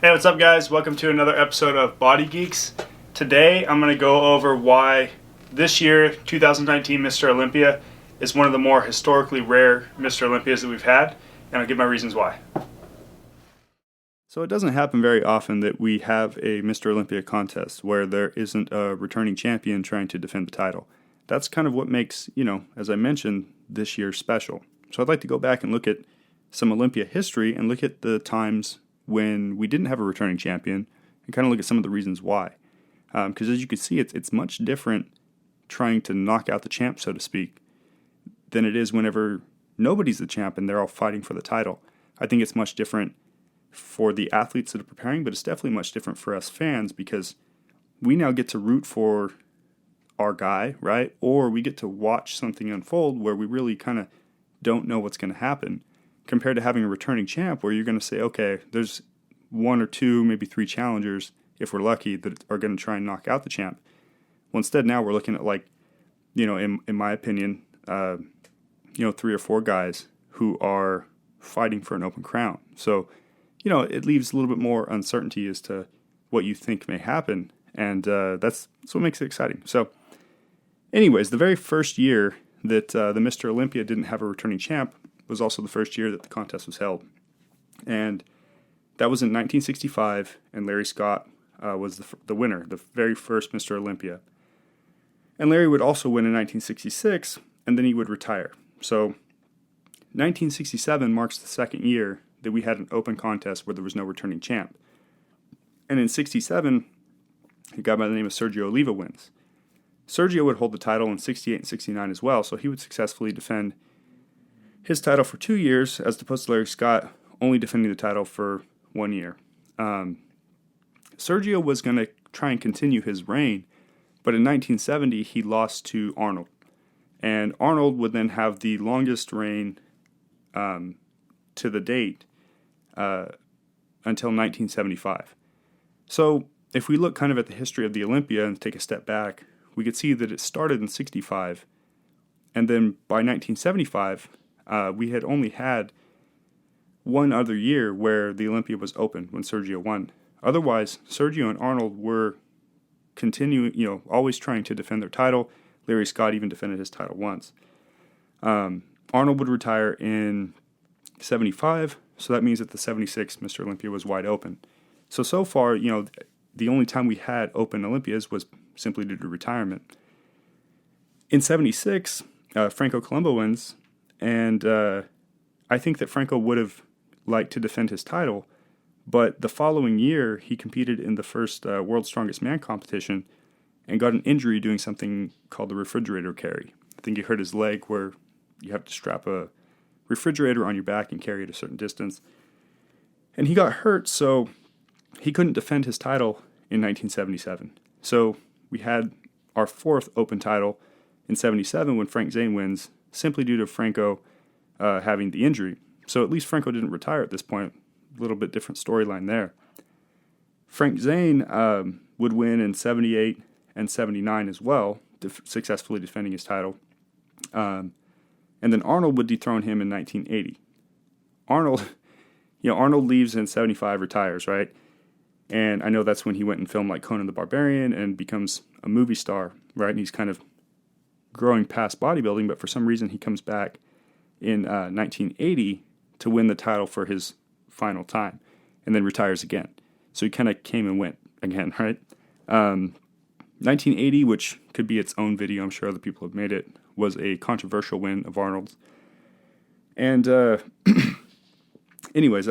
Hey, what's up guys? Welcome to another episode of BodyGeeks. Today I'm going to go over why this year, 2019 Mr. Olympia is one of the more historically rare Mr. Olympias that we've had, and I'll give my reasons why. So it doesn't happen very often that we have a Mr. Olympia contest where there isn't a returning champion trying to defend the title. That's kind of what makes, as I mentioned, this year special. So I'd like to go back and look at some Olympia history and look at the times when we didn't have a returning champion and kind of look at some of the reasons why. Because as you can see, it's much different trying to knock out the champ, so to speak, than it is whenever nobody's the champ and they're all fighting for the title. I think it's much different for the athletes that are preparing, but it's definitely much different for us fans because we now get to root for our guy, right? Or we get to watch something unfold where we really kind of don't know what's going to happen, compared to having a returning champ where you're going to say, okay, there's one or two, maybe three challengers, if we're lucky, that are going to try and knock out the champ. Well, instead now we're looking at in my opinion, three or four guys who are fighting for an open crown. So, it leaves a little bit more uncertainty as to what you think may happen, and that's what makes it exciting. So, anyways, the very first year that the Mr. Olympia didn't have a returning champ was also the first year that the contest was held. And that was in 1965, and Larry Scott was the winner, the very first Mr. Olympia. And Larry would also win in 1966, and then he would retire. So 1967 marks the second year that we had an open contest where there was no returning champ. And in 67, a guy by the name of Sergio Oliva wins. Sergio would hold the title in 68 and 69 as well, so he would successfully defend his title for 2 years, as opposed to Larry Scott only defending the title for 1 year. Sergio was going to try and continue his reign, but in 1970 he lost to Arnold. And Arnold would then have the longest reign to the date until 1975. So if we look kind of at the history of the Olympia and take a step back, we could see that it started in 65, and then by 1975, we had only had one other year where the Olympia was open when Sergio won. Otherwise, Sergio and Arnold were continuing, always trying to defend their title. Larry Scott even defended his title once. Arnold would retire in 75, so that means that the 76 Mr. Olympia was wide open. So far, the only time we had open Olympias was simply due to retirement. In 76, Franco Columbu wins, and I think that Franco would have liked to defend his title, but the following year he competed in the first World's Strongest Man competition and got an injury doing something called the refrigerator carry. I think he hurt his leg where you have to strap a refrigerator on your back and carry it a certain distance. And he got hurt, so he couldn't defend his title in 1977. So we had our fourth open title in 77 when Frank Zane wins, simply due to Franco having the injury. So at least Franco didn't retire at this point. A little bit different storyline there. Frank Zane would win in 78 and 79 as well, successfully defending his title. And then Arnold would dethrone him in 1980. Arnold leaves in 75, retires, right? And I know that's when he went and filmed like Conan the Barbarian and becomes a movie star, right? And he's kind of growing past bodybuilding, but for some reason he comes back in 1980 to win the title for his final time and then retires again. So he kind of came and went again, right? 1980, which could be its own video, I'm sure other people have made it, was a controversial win of Arnold's. And anyways,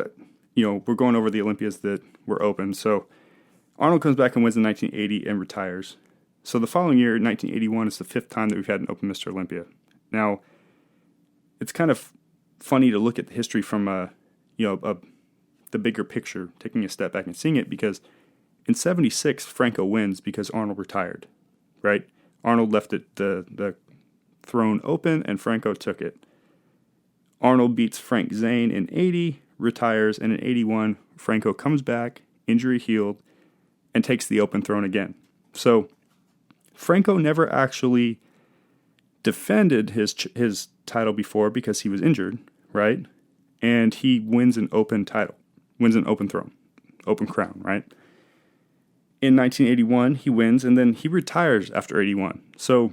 we're going over the Olympias that were open. So Arnold comes back and wins in 1980 and retires. So the following year, 1981, is the fifth time that we've had an open Mr. Olympia. Now, it's kind of funny to look at the history from the bigger picture, taking a step back and seeing it, because in 76, Franco wins because Arnold retired, right? Arnold left the throne open and Franco took it. Arnold beats Frank Zane in 80, retires, and in 81, Franco comes back, injury healed, and takes the open throne again. So Franco never actually defended his title before because he was injured, right? And he wins an open title, wins an open throne. Open Crown, right? In 1981, he wins, and then he retires after 81. So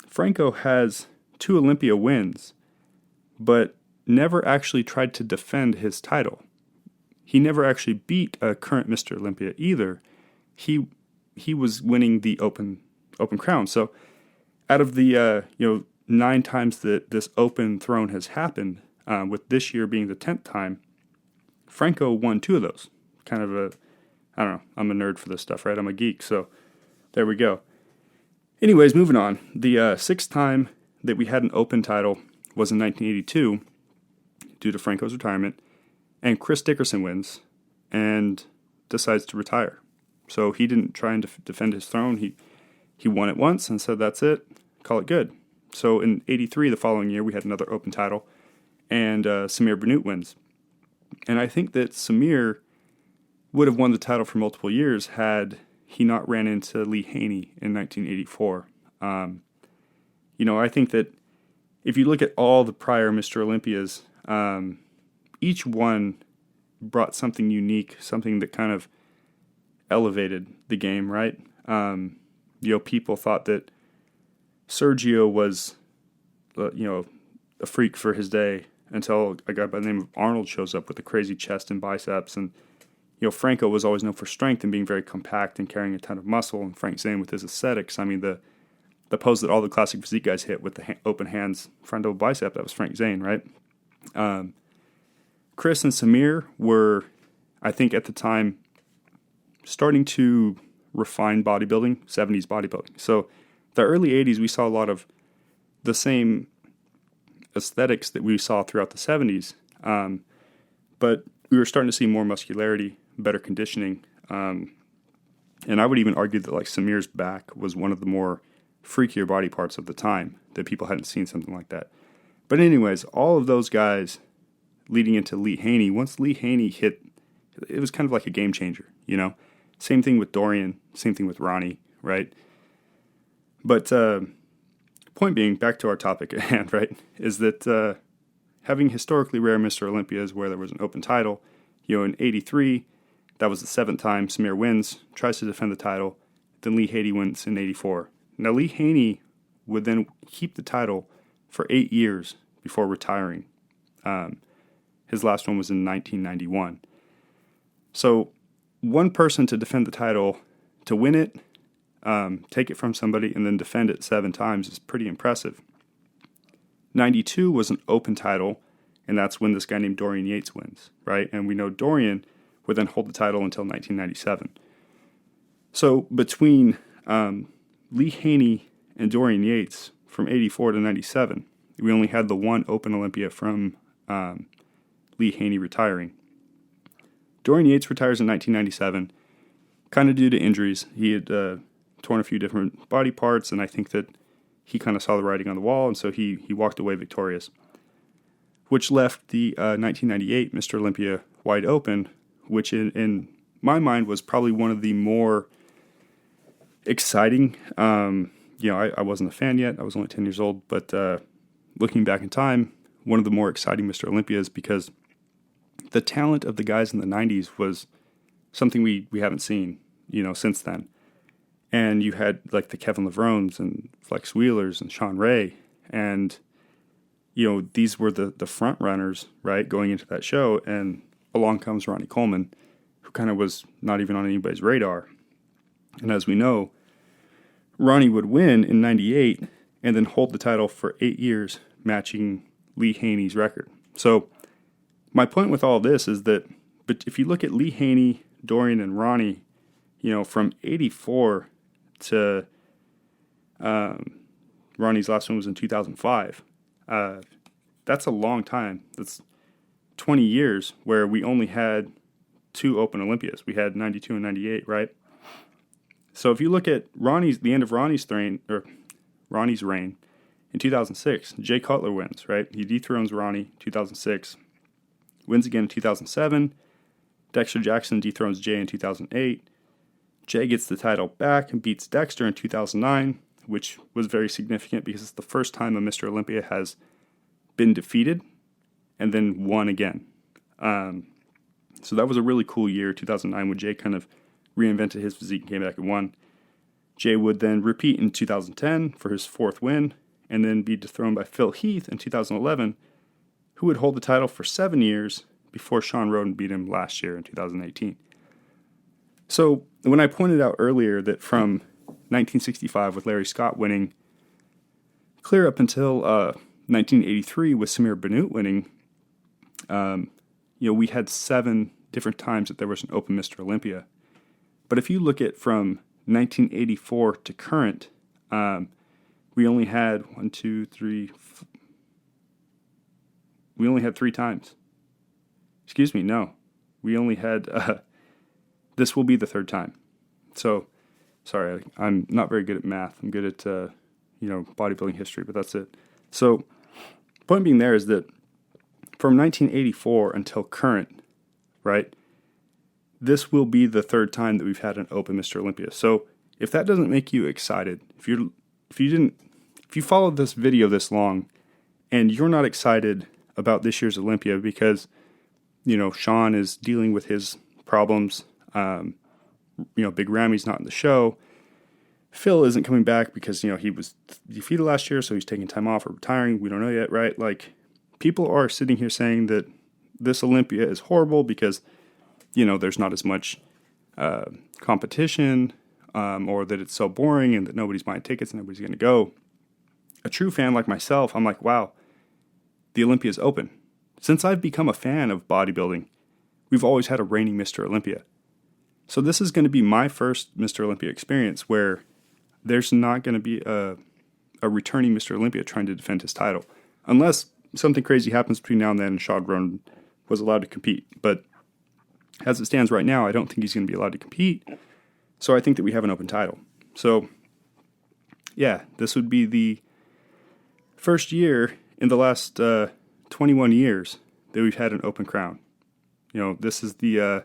Franco has 2 Olympia wins, but never actually tried to defend his title. He never actually beat a current Mr. Olympia either. He was winning the Open Crown. So out of the 9 times that this Open throne has happened, with this year being the 10th time, Franco won 2 of those. Kind of I don't know, I'm a nerd for this stuff, right? I'm a geek, so there we go. Anyways, moving on. The 6th time that we had an Open title was in 1982, due to Franco's retirement, and Chris Dickerson wins and decides to retire. So he didn't try and defend his throne. He won it once and said, that's it, call it good. So in 83, the following year, we had another Open title, and Samir Bannout wins. And I think that Samir would have won the title for multiple years had he not ran into Lee Haney in 1984. I think that if you look at all the prior Mr. Olympias, each one brought something unique, something that kind of elevated the game, right? People thought that Sergio was, a freak for his day until a guy by the name of Arnold shows up with a crazy chest and biceps. And, Franco was always known for strength and being very compact and carrying a ton of muscle. And Frank Zane with his aesthetics, I mean, the pose that all the classic physique guys hit with the open hands, front double bicep, that was Frank Zane, right? Chris and Samir were, I think at the time, starting to refine bodybuilding, 70s bodybuilding. So the early 80s, we saw a lot of the same aesthetics that we saw throughout the 70s, but we were starting to see more muscularity, better conditioning, and I would even argue that like Samir's back was one of the more freakier body parts of the time, that people hadn't seen something like that. But anyways, all of those guys leading into Lee Haney, once Lee Haney hit, it was kind of like a game changer, Same thing with Dorian, same thing with Ronnie, right? But point being, back to our topic at hand, right, is that having historically rare Mr. Olympias where there was an Open title, in 83, that was the 7th time Samir wins, tries to defend the title, then Lee Haney wins in 84. Now, Lee Haney would then keep the title for 8 years before retiring. His last one was in 1991. So, one person to defend the title, to win it, take it from somebody, and then defend it 7 times is pretty impressive. 92 was an Open title, and that's when this guy named Dorian Yates wins, right? And we know Dorian would then hold the title until 1997. So between Lee Haney and Dorian Yates from 84 to 97, we only had the one Open Olympia from Lee Haney retiring. Dorian Yates retires in 1997, kind of due to injuries. He had torn a few different body parts, and I think that he kind of saw the writing on the wall, and so he walked away victorious, which left the 1998 Mr. Olympia wide open, which in my mind was probably one of the more exciting. I wasn't a fan yet. I was only 10 years old, but looking back in time, one of the more exciting Mr. Olympias, because the talent of the guys in the 90s was something we haven't seen, since then. And you had like the Kevin Lavrones and Flex Wheelers and Sean Ray, and these were the front runners, right, going into that show. And along comes Ronnie Coleman, who kind of was not even on anybody's radar. And as we know, Ronnie would win in 98 and then hold the title for 8 years, matching Lee Haney's record. So my point with all this is that, but if you look at Lee Haney, Dorian, and Ronnie, from 84 to Ronnie's last one was in 2005. That's a long time. That's 20 years where we only had 2 Open Olympias. We had 92 and 98, right? So if you look at the end of Ronnie's reign in 2006, Jay Cutler wins, right? He dethrones Ronnie 2006, wins again in 2007. Dexter Jackson dethrones Jay in 2008. Jay gets the title back and beats Dexter in 2009, which was very significant because it's the first time a Mr. Olympia has been defeated and then won again. So that was a really cool year, 2009, when Jay kind of reinvented his physique and came back and won. Jay would then repeat in 2010 for his 4th win, and then be dethroned by Phil Heath in 2011, who would hold the title for 7 years before Sean Roden beat him last year in 2018. So when I pointed out earlier that from 1965 with Larry Scott winning, clear up until 1983 with Samir Bannout winning, we had 7 different times that there was an open Mr. Olympia. But if you look at from 1984 to current, we only had we only had 3 times. Excuse me, no. We only had, this will be the 3rd time. So, sorry, I'm not very good at math. I'm good at, bodybuilding history, but that's it. So, point being there is that from 1984 until current, right, this will be the 3rd time that we've had an open Mr. Olympia. So, if that doesn't make you excited, if you followed this video this long and you're not excited about this year's Olympia because, Sean is dealing with his problems, Big Ramy's not in the show, Phil isn't coming back because, he was defeated last year, so he's taking time off or retiring, we don't know yet, right? Like, people are sitting here saying that this Olympia is horrible because, there's not as much competition, or that it's so boring and that nobody's buying tickets and nobody's going to go. A true fan like myself, I'm like, wow, the Olympia is open. Since I've become a fan of bodybuilding, we've always had a reigning Mr. Olympia. So this is going to be my first Mr. Olympia experience where there's not going to be a returning Mr. Olympia trying to defend his title. Unless something crazy happens between now and then and Sean Roden was allowed to compete. But as it stands right now, I don't think he's going to be allowed to compete. So I think that we have an open title. So, yeah, this would be the first year in the last 21 years that we've had an open crown. This is the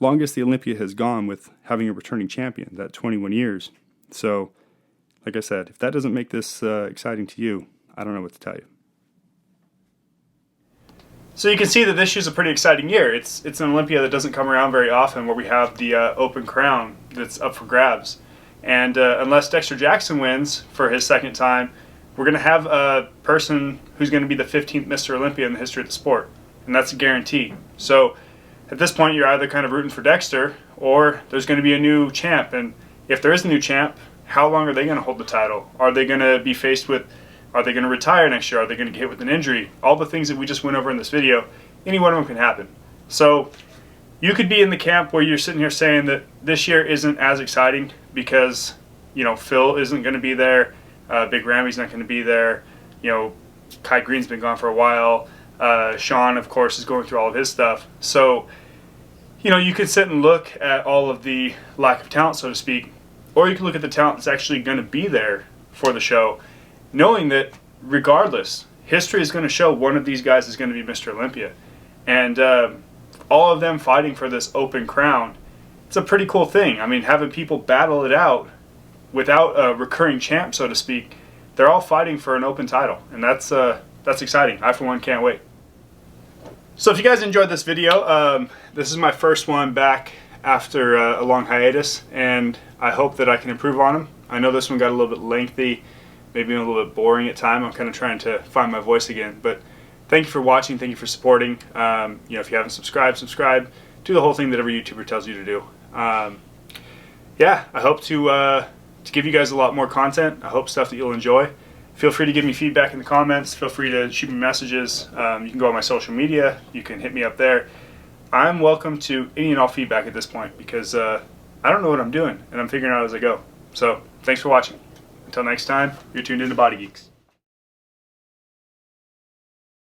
longest the Olympia has gone with having a returning champion, that 21 years. So, like I said, if that doesn't make this exciting to you, I don't know what to tell you. So you can see that this year's a pretty exciting year. It's an Olympia that doesn't come around very often, where we have the open crown that's up for grabs. And unless Dexter Jackson wins for his 2nd time, we're going to have a person who's going to be the 15th Mr. Olympia in the history of the sport. And that's a guarantee. So at this point, you're either kind of rooting for Dexter, or there's going to be a new champ. And if there is a new champ, how long are they going to hold the title? Are they going to be faced with... Are they going to retire next year? Are they going to get hit with an injury? All the things that we just went over in this video, any one of them can happen. So you could be in the camp where you're sitting here saying that this year isn't as exciting because, Phil isn't going to be there. Big Ramy's not going to be there. Kai Green's been gone for a while. Sean, of course, is going through all of his stuff. So, you could sit and look at all of the lack of talent, so to speak, or you could look at the talent that's actually going to be there for the show, knowing that regardless, history is going to show one of these guys is going to be Mr. Olympia. And all of them fighting for this open crown, it's a pretty cool thing. I mean, having people battle it out without a recurring champ, so to speak, they're all fighting for an open title. And that's exciting. I, for one, can't wait. So if you guys enjoyed this video, this is my first one back after a long hiatus, and I hope that I can improve on them. I know this one got a little bit lengthy, maybe a little bit boring at time. I'm kind of trying to find my voice again. But thank you for watching. Thank you for supporting. If you haven't subscribed, subscribe. Do the whole thing that every YouTuber tells you to do. Yeah, I hope to give you guys a lot more content. I hope stuff that you'll enjoy. Feel free to give me feedback in the comments. Feel free to shoot me messages. You can go on my social media. You can hit me up there. I'm welcome to any and all feedback at this point because I don't know what I'm doing, and I'm figuring out as I go. So thanks for watching. Until next time, you're tuned into BodyGeeks.